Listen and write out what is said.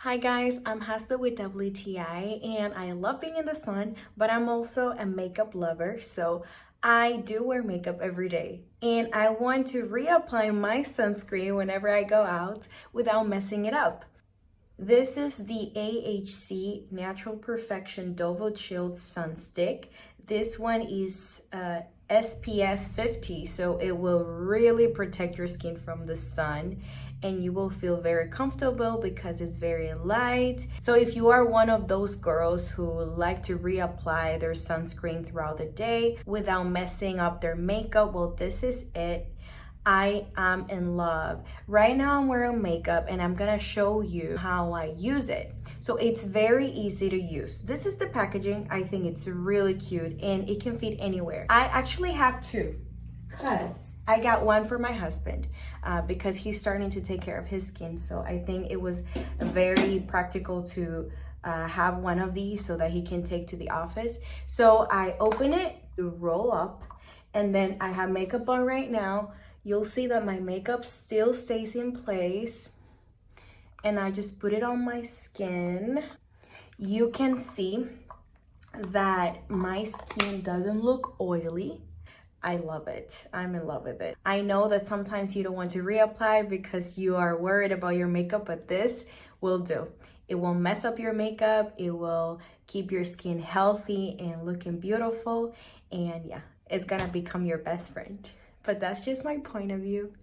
Hi guys, I'm Hasba with WTI and I love being in the sun, but I'm also a makeup lover, so I do wear makeup every day. And I want to reapply my sunscreen whenever I go out without messing it up. This is the AHC Natural Perfection Dovo Chilled Sun Stick. This one is SPF 50, so it will really protect your skin from the sun and you will feel very comfortable because it's very light. So if you are one of those girls who like to reapply their sunscreen throughout the day without messing up their makeup, well, this is it. I am in love. Right now I'm wearing makeup and I'm gonna show you how I use it. So it's very easy to use. This is the packaging. I think it's really cute and it can fit anywhere. I actually have two because I got one for my husband because he's starting to take care of his skin. So I think it was very practical to have one of these so that he can take to the office. So I open it to roll up and then I have makeup on right now. You'll see that my makeup still stays in place and I just put it on my skin. You can see that my skin doesn't look oily. I love it. I'm in love with it. I know that sometimes you don't want to reapply because you are worried about your makeup, but this will do. It won't mess up your makeup. It will keep your skin healthy and looking beautiful. And yeah, it's gonna become your best friend. But that's just my point of view.